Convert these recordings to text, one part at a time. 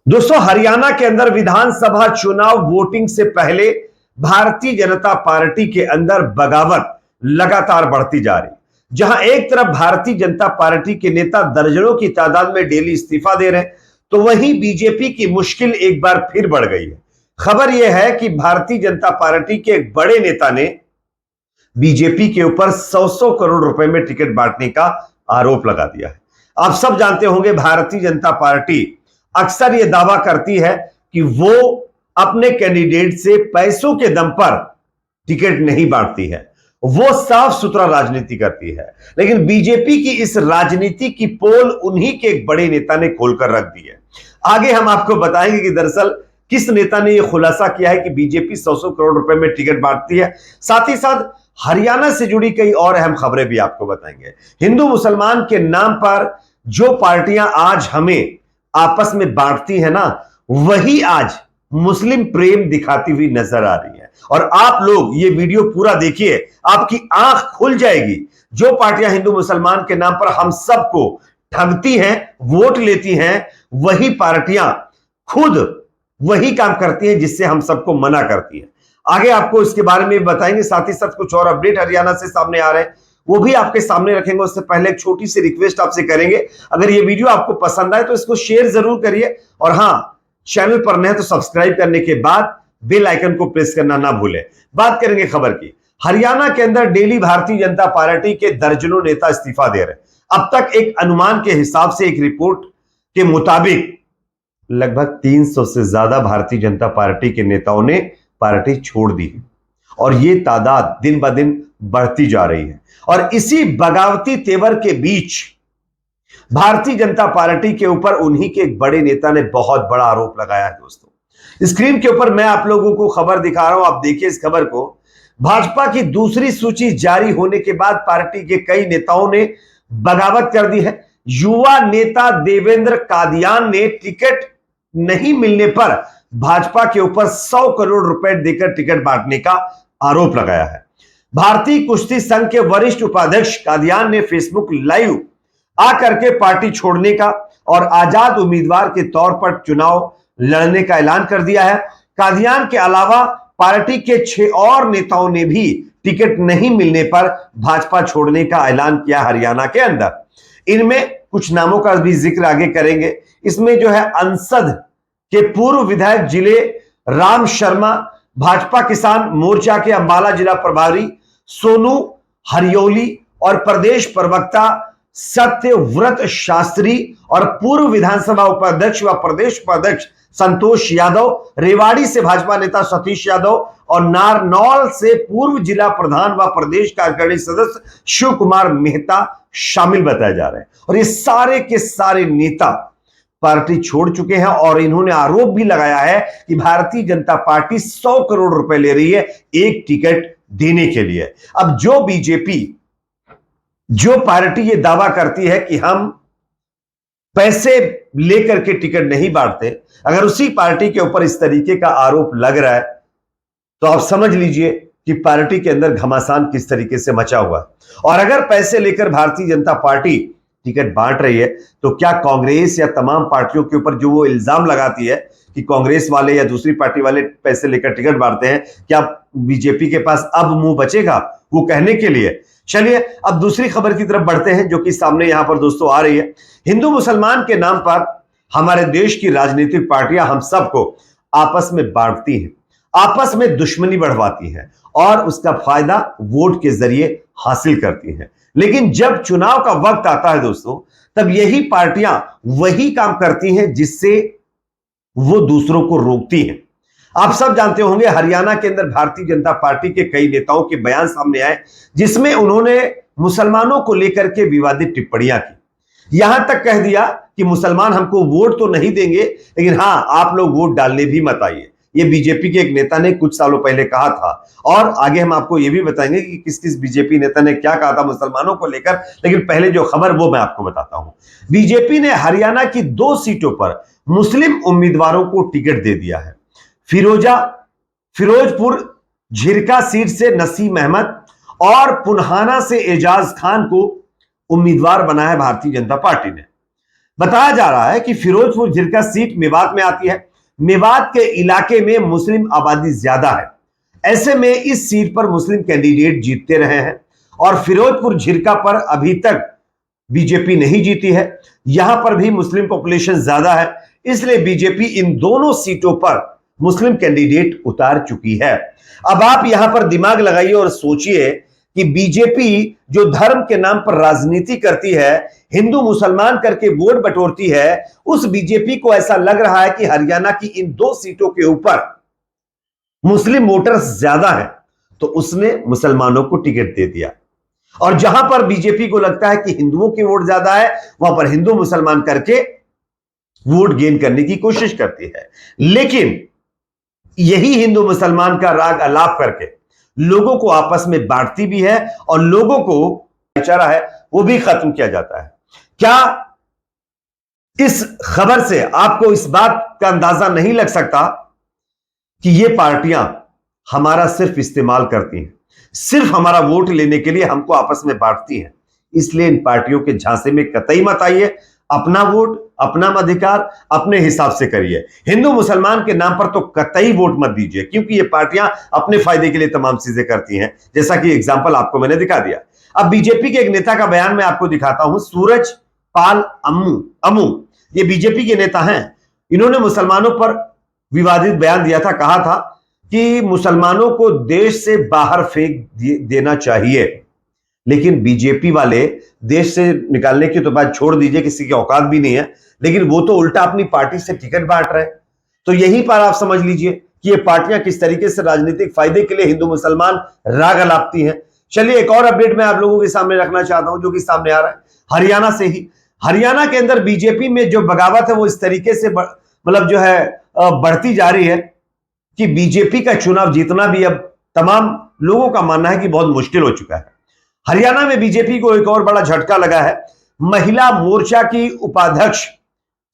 दोस्तों, हरियाणा के अंदर विधानसभा चुनाव वोटिंग से पहले भारतीय जनता पार्टी के अंदर बगावत लगातार बढ़ती जा रही। जहां एक तरफ भारतीय जनता पार्टी के नेता दर्जनों की तादाद में डेली इस्तीफा दे रहे हैं, तो वहीं बीजेपी की मुश्किल एक बार फिर बढ़ गई है। खबर यह है कि भारतीय जनता पार्टी के एक बड़े नेता ने बीजेपी के ऊपर 100 करोड़ रुपए में टिकट बांटने का आरोप लगा दिया है। आप सब जानते होंगे, भारतीय जनता पार्टी अक्सर यह दावा करती है कि वो अपने कैंडिडेट से पैसों के दम पर टिकट नहीं बांटती है, वो साफ सुथरा राजनीति करती है। लेकिन बीजेपी की इस राजनीति की पोल उन्हीं के एक बड़े नेता ने खोलकर रख दी है। आगे हम आपको बताएंगे कि दरअसल किस नेता ने यह खुलासा किया है कि बीजेपी 100 करोड़ रुपए में टिकट बांटती है। साथ ही साथ हरियाणा से जुड़ी कई और अहम खबरें भी आपको बताएंगे। हिंदू मुसलमान के नाम पर जो पार्टियां आज हमें आपस में बांटती है ना, वही आज मुस्लिम प्रेम दिखाती हुई नजर आ रही है। और आप लोग ये वीडियो पूरा देखिए, आपकी आंख खुल जाएगी। जो पार्टियां हिंदू मुसलमान के नाम पर हम सबको ठगती हैं, वोट लेती हैं, वही पार्टियां खुद वही काम करती हैं जिससे हम सबको मना करती हैं। आगे आपको इसके बारे में बताएंगे। साथ ही साथ कुछ और अपडेट हरियाणा से सामने आ रहे हैं, वो भी आपके सामने रखेंगे। उससे पहले एक छोटी सी रिक्वेस्ट आपसे करेंगे, अगर ये वीडियो आपको पसंद आए तो इसको शेयर जरूर करिए, और हां, चैनल पर नए तो सब्सक्राइब करने के बाद बेल आइकन को प्रेस करना ना भूलें। बात करेंगे खबर की। हरियाणा के अंदर डेली भारतीय जनता पार्टी के दर्जनों नेता इस्तीफा दे रहे हैं। अब तक एक अनुमान के हिसाब से, एक रिपोर्ट के मुताबिक लगभग 300 से ज्यादा भारतीय जनता पार्टी के नेताओं ने पार्टी छोड़ दी है, और यह तादाद दिन ब दिन बढ़ती जा रही है। और इसी बगावती तेवर के बीच भारतीय जनता पार्टी के ऊपर उन्हीं के एक बड़े नेता ने बहुत बड़ा आरोप लगाया है। दोस्तों, स्क्रीन के ऊपर मैं आप लोगों को खबर दिखा रहा हूं, आप देखिए इस खबर को। भाजपा की दूसरी सूची जारी होने के बाद पार्टी के कई नेताओं ने बगावत कर दी है। युवा नेता देवेंद्र कादियान ने टिकट नहीं मिलने पर भाजपा के ऊपर 100 करोड़ रुपए देकर टिकट बांटने का आरोप लगाया है। भारतीय कुश्ती संघ के वरिष्ठ उपाध्यक्ष कादियान ने फेसबुक लाइव आकर के पार्टी छोड़ने का और आजाद उम्मीदवार के तौर पर चुनाव लड़ने का ऐलान कर दिया है। कादियान के अलावा पार्टी के 6 और नेताओं ने भी टिकट नहीं मिलने पर भाजपा छोड़ने का ऐलान किया हरियाणा के अंदर। इनमें कुछ नामों का भी जिक्र आगे करेंगे। इसमें जो है, अंसद के पूर्व विधायक जिले राम शर्मा, भाजपा किसान मोर्चा के अंबाला जिला प्रभारी सोनू हरियोली और प्रदेश प्रवक्ता सत्यव्रत शास्त्री और पूर्व विधानसभा उपाध्यक्ष व प्रदेश उपाध्यक्ष संतोष यादव, रेवाड़ी से भाजपा नेता सतीश यादव और नारनौल से पूर्व जिला प्रधान व प्रदेश कार्यकारिणी सदस्य शिव कुमार मेहता शामिल बताए जा रहे हैं। और ये सारे के सारे नेता पार्टी छोड़ चुके हैं, और इन्होंने आरोप भी लगाया है कि भारतीय जनता पार्टी 100 करोड़ रुपए ले रही है एक टिकट देने के लिए। अब जो बीजेपी, जो पार्टी ये दावा करती है कि हम पैसे लेकर के टिकट नहीं बांटते, अगर उसी पार्टी के ऊपर इस तरीके का आरोप लग रहा है, तो आप समझ लीजिए कि पार्टी के अंदर घमासान किस तरीके से मचा हुआ है। और अगर पैसे लेकर भारतीय जनता पार्टी टिकट बांट रही है, तो क्या कांग्रेस या तमाम पार्टियों के ऊपर जो वो इल्जाम लगाती है कि कांग्रेस वाले या दूसरी पार्टी वाले पैसे लेकर टिकट बांटते हैं, क्या बीजेपी के पास अब मुंह बचेगा वो कहने के लिए? चलिए अब दूसरी खबर की तरफ बढ़ते हैं, जो कि सामने यहां पर दोस्तों आ रही है। हिंदू मुसलमान के नाम पर हमारे देश की राजनीतिक पार्टियां हम सबको आपस में बांटती हैं, आपस में दुश्मनी बढ़वाती हैं, और उसका फायदा वोट के जरिए हासिल करती हैं। लेकिन जब चुनाव का वक्त आता है दोस्तों, तब यही पार्टियां वही काम करती हैं जिससे वो दूसरों को रोकती हैं। आप सब जानते होंगे, हरियाणा के अंदर भारतीय जनता पार्टी के कई नेताओं के बयान सामने आए, जिसमें उन्होंने मुसलमानों को लेकर के विवादित टिप्पणियां की। यहां तक कह दिया कि मुसलमान हमको वोट तो नहीं देंगे, लेकिन हां, आप लोग वोट डालने भी मत आइए। ये बीजेपी के एक नेता ने कुछ सालों पहले कहा था, और आगे हम आपको ये भी बताएंगे कि किस किस बीजेपी नेता ने क्या कहा था मुसलमानों को लेकर। लेकिन पहले जो खबर वो मैं आपको बताता हूं। बीजेपी ने हरियाणा की 2 सीटों पर मुस्लिम उम्मीदवारों को टिकट दे दिया है। फिरोजपुर झिरका सीट से नसीम अहमद और पुन्हाना से एजाज खान को उम्मीदवार बनाया भारतीय जनता पार्टी ने। बताया जा रहा है कि फिरोजपुर झिरका सीट मेवात में आती है। मेवात के इलाके में मुस्लिम आबादी ज्यादा है, ऐसे में इस सीट पर मुस्लिम कैंडिडेट जीतते रहे हैं और फिरोजपुर झिरका पर अभी तक बीजेपी नहीं जीती है। यहां पर भी मुस्लिम पॉपुलेशन ज्यादा है, इसलिए बीजेपी इन दोनों सीटों पर मुस्लिम कैंडिडेट उतार चुकी है। अब आप यहां पर दिमाग लगाइए और सोचिए कि बीजेपी जो धर्म के नाम पर राजनीति करती है, हिंदू मुसलमान करके वोट बटोरती है, उस बीजेपी को ऐसा लग रहा है कि हरियाणा की इन दो सीटों के ऊपर मुस्लिम वोटर्स ज्यादा हैं, तो उसने मुसलमानों को टिकट दे दिया। और जहां पर बीजेपी को लगता है कि हिंदुओं की वोट ज्यादा है, वहां पर हिंदू मुसलमान करके वोट गेन करने की कोशिश करती है। लेकिन यही हिंदू मुसलमान का राग अलाप करके लोगों को आपस में बांटती भी है और लोगों को भाईचारा है वो भी खत्म किया जाता है। क्या इस खबर से आपको इस बात का अंदाजा नहीं लग सकता कि ये पार्टियां हमारा सिर्फ इस्तेमाल करती हैं, सिर्फ हमारा वोट लेने के लिए हमको आपस में बांटती हैं? इसलिए इन पार्टियों के झांसे में कतई मत आइए। अपना वोट, अपना अधिकार अपने हिसाब से करिए। हिंदू मुसलमान के नाम पर तो कतई वोट मत दीजिए, क्योंकि ये पार्टियां अपने फायदे के लिए तमाम चीजें करती हैं, जैसा कि एग्जाम्पल आपको मैंने दिखा दिया। अब बीजेपी के एक नेता का बयान मैं आपको दिखाता हूं। सूरज पाल अमू ये बीजेपी के नेता हैं। इन्होंने मुसलमानों पर विवादित बयान दिया था, कहा था कि मुसलमानों को देश से बाहर फेंक देना चाहिए। लेकिन बीजेपी वाले देश से निकालने की तो बात छोड़ दीजिए, किसी की औकात भी नहीं है, लेकिन वो तो उल्टा अपनी पार्टी से टिकट बांट रहे हैं। तो यहीं पर आप समझ लीजिए कि ये पार्टियां किस तरीके से राजनीतिक फायदे के लिए हिंदू मुसलमान राग अलापती हैं। चलिए एक और अपडेट मैं आप लोगों के सामने रखना चाहता हूं, जो कि सामने आ रहा है हरियाणा से ही। हरियाणा के अंदर बीजेपी में जो बगावत है वो इस तरीके से मतलब जो है बढ़ती जा रही है कि बीजेपी का चुनाव जीतना भी अब तमाम लोगों का मानना है कि बहुत मुश्किल हो चुका है। हरियाणा में बीजेपी को एक और बड़ा झटका लगा है। महिला मोर्चा की उपाध्यक्ष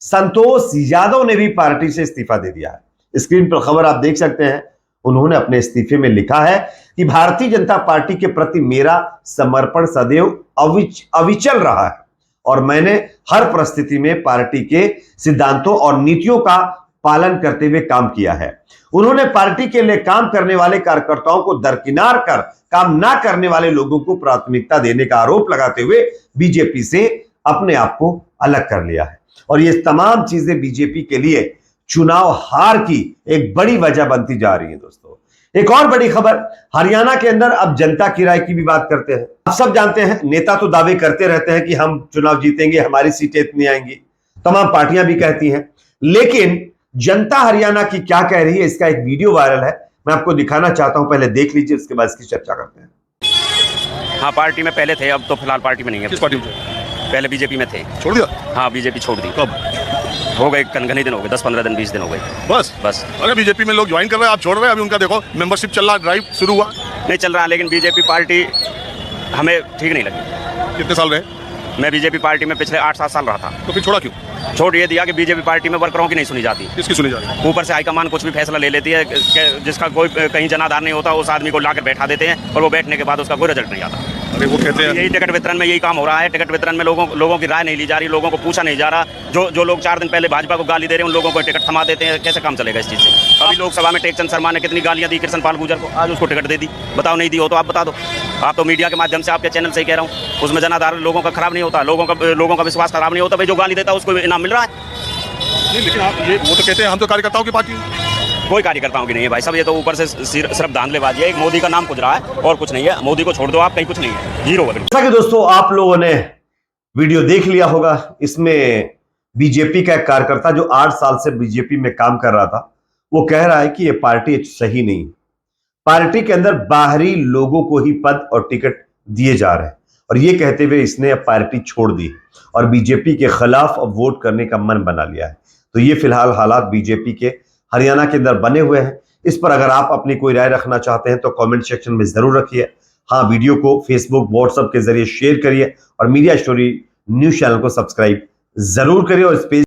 संतोष यादव ने भी पार्टी से इस्तीफा दे दिया है। स्क्रीन पर खबर आप देख सकते हैं। उन्होंने अपने इस्तीफे में लिखा है कि भारतीय जनता पार्टी के प्रति मेरा समर्पण सदैव अविचल रहा है और मैंने हर परिस्थिति में पार्टी के सिद्धांतों और नीतियों का पालन करते हुए काम किया है। उन्होंने पार्टी के लिए काम करने वाले कार्यकर्ताओं को दरकिनार कर काम ना करने वाले लोगों को प्राथमिकता देने का आरोप लगाते हुए बीजेपी से अपने आप को अलग कर लिया है। और ये तमाम चीजें बीजेपी के लिए चुनाव हार की एक बड़ी वजह बनती जा रही है। दोस्तों एक और बड़ी खबर, हरियाणा के अंदर अब जनता की राय की भी बात करते हैं। आप सब जानते हैं नेता तो दावे करते रहते हैं कि हम चुनाव जीतेंगे, हमारी सीटें इतनी आएंगी, तमाम पार्टियां भी कहती हैं, लेकिन जनता हरियाणा की क्या कह रही है इसका एक वीडियो वायरल है, मैं आपको दिखाना चाहता हूं। पहले देख लीजिए, उसके बाद इसकी चर्चा करते हैं। हाँ, पार्टी में पहले थे, अब तो फिलहाल पार्टी में नहीं है। किस पार्टी में थे? पहले बीजेपी में थे। छोड़ दिया? हाँ, बीजेपी छोड़ दी। कब? हो गए घने दिन हो गए, 10-15 दिन 20 दिन हो गए। बस अरे बीजेपी में लोग ज्वाइन कर रहे हैं, आप छोड़ रहे हैं। अभी उनका देखो मेंबरशिप चल रहा है, ड्राइव शुरू हुआ नहीं चल रहा, लेकिन बीजेपी पार्टी हमें ठीक नहीं लगी। कितने साल रहे? मैं बीजेपी पार्टी में पिछले 8-7 साल रहा था। तो फिर छोड़ा क्यों? छोड़ ये दिया कि बीजेपी पार्टी में वर्करों की नहीं सुनी जाती। किसकी सुनी जा रही है? ऊपर से हाईकमान कुछ भी फैसला ले लेती है, जिसका कोई कहीं जनाधार नहीं होता, उस आदमी को लाकर बैठा देते हैं और वो बैठने के बाद उसका कोई रिजल्ट नहीं आता। अरे वो कहते हैं यही टिकट वितरण में यही काम हो रहा है। टिकट वितरण में लोगों की राय नहीं ली जा रही, लोगों को पूछा नहीं जा रहा। जो लोग 4 दिन पहले भाजपा को गाली दे रहे हैं, उन लोगों को टिकट थमा देते हैं। कैसे काम चलेगा इस चीज़ से? अभी लोकसभा में टेकचंद शर्मा ने कितनी गालियां दी कृष्ण पाल गुर्जर को, आज उसको टिकट दे दी। बताओ, नहीं दी हो तो आप बता दो। आप तो मीडिया के माध्यम से आपके चैनल से ही कह रहा हूँ, उसमें जनाधार लोगों का खराब नहीं होता, लोगों का विश्वास खराब नहीं होता। भाई जो गाली देता है उसको इनाम मिल रहा है। नहीं, लेकिन आप ये वो तो कहते हैं हम तो कार्यकर्ताओं की पार्टी। कोई कार्यकर्ताओं की नहीं है भाई साहब, ये तो ऊपर से सिर्फ धांधलेबाजी है। एक मोदी का नाम कुछ रहा है और कुछ नहीं है। मोदी को छोड़ दो आप, कहीं कुछ नहीं है, जीरो है। जैसा कि दोस्तों आप लोगों ने वीडियो देख लिया होगा, इसमें बीजेपी का एक कार्यकर्ता जो 8 साल से बीजेपी में काम कर रहा था, वो कह रहा है कि ये पार्टी सही नहीं। पार्टी के अंदर बाहरी लोगों को ही पद और टिकट दिए जा रहे हैं, और ये कहते हुए इसने अब पार्टी छोड़ दी और बीजेपी के खिलाफ अब वोट करने का मन बना लिया है। तो ये फिलहाल हालात बीजेपी के हरियाणा के अंदर बने हुए हैं। इस पर अगर आप अपनी कोई राय रखना चाहते हैं तो कमेंट सेक्शन में जरूर रखिए। हाँ, वीडियो को फेसबुक, व्हाट्सएप के जरिए शेयर करिए और मीडिया स्टोरी न्यूज चैनल को सब्सक्राइब जरूर करिए और इस पेज